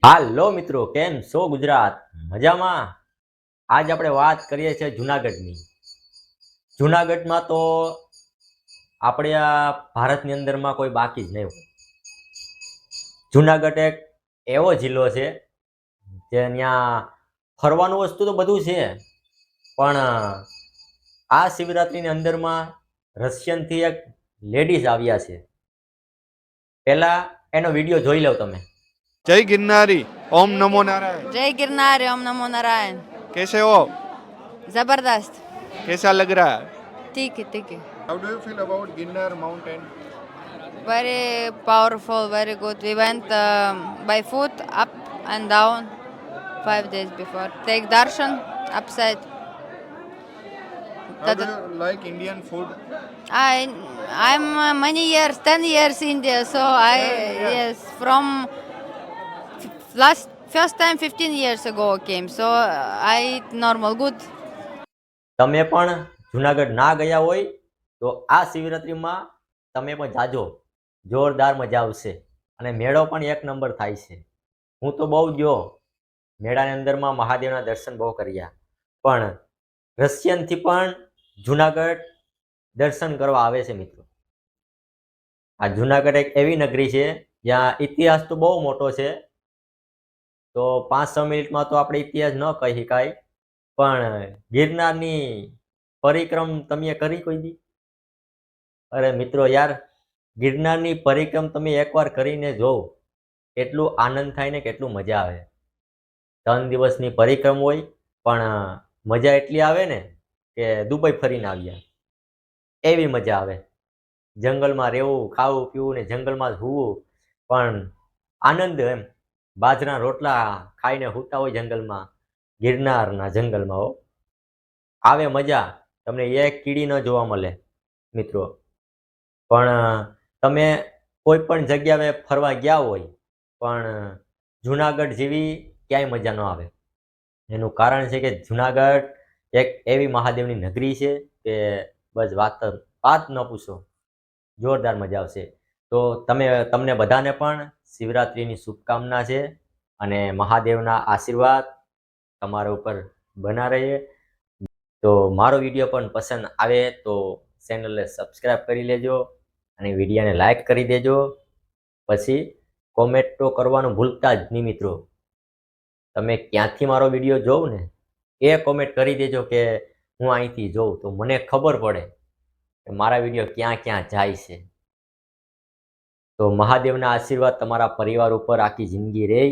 હાલો મિત્રો, કેમ છો ગુજરાત? મજામાં? આજ આપણે વાત કરીએ છીએ જુનાગઢની. જુનાગઢમાં તો આપણે આ ભારતની અંદરમાં કોઈ બાકી જ નહીં હોય. જુનાગઢ એક એવો જિલ્લો છે જે ત્યાં ફરવાનું વસ્તુ તો બધું છે, પણ આ શિવરાત્રીની અંદરમાં રશિયનથી એક લેડીઝ આવ્યા છે. પહેલા એનો વિડીયો જોઈ લો તમે. जय गिरनारी ओम नमो नारायण। जय गिरनार ओम नमो नारायण। कैसे हो? जबरदस्त। कैसा लग रहा है? ठीक है ठीक है। How do you feel about Ginnar mountain? Very powerful, very good. We went by foot up and down 5 days before. Take darshan upside. How do you like Indian food? I'm many years, 10 years India, so I yes from first time 15 years ago came, so I eat normal good. તમે પણ જુનાગઢ ના ગયા હોય તો આ શિવરાત્રીમાં તમે પણ જાજો, જોરદાર મજા આવશે અને મેળો પણ એક નંબર થાય છે. હું તો બહુ ગયો મેળાની અંદરમાં, મહાદેવના દર્શન બહુ કર્યા, પણ રશિયનથી પણ જુનાગઢ દર્શન કરવા આવે છે મિત્રો. આ જુનાગઢ એક એવી નગરી છે જ્યાં ઇતિહાસ તો બહુ મોટો છે, તો 5-6 મિનિટમાં તો આપણે ઇતિહાસ ન કહી શકાય, પણ ગિરનારની પરિક્રમ તમે કરી કોઈ દી? અરે મિત્રો યાર, ગિરનારની પરિક્રમ તમે એકવાર કરીને જોવો, કેટલું આનંદ થાય ને કેટલું મજા આવે. 3 દિવસની પરિક્રમ હોય, પણ મજા એટલી આવે ને કે દુબઈ ફરીને આવ્યા એવી મજા આવે. જંગલમાં રહેવું, ખાવું પીવું ને જંગલમાં સૂવું, પણ આનંદ એમ. બાજરા રોટલા ખાઈને સૂતા હોય જંગલમાં, ગિરનારના જંગલમાં હો. આવે મજા, તમને એક કીડી ન જોવા મળે મિત્રો. પણ તમે કોઈ પણ જગ્યાએ ફરવા ગયા હોય, પણ જુનાગઢ જેવી ક્યાંય મજા ન આવે. એનું કારણ છે કે જુનાગઢ એક એવી મહાદેવની નગરી છે કે બસ વાત ન પૂછો, જોરદાર મજા આવશે. તો તમને બધાને પણ શિવરાત્રિની શુભકામના છે અને મહાદેવના આશીર્વાદ તમારા ઉપર બના રહે. તો મારો વિડીયો પણ પસંદ આવે તો ચેનલને સબસ્ક્રાઈબ કરી લેજો અને વિડીયોને લાઈક કરી દેજો. પછી કોમેન્ટ તો કરવાનું ભૂલતા જ નહીં મિત્રો. તમે ક્યાંથી મારો વિડીયો જોવ ને એ કોમેન્ટ કરી દેજો કે હું અહીંથી જોઉં, તો મને ખબર પડે કે મારા વિડીયો ક્યાં ક્યાં જાય છે. તો મહાદેવના આશીર્વાદ તમારા પરિવાર ઉપર આખી જિંદગી રહે.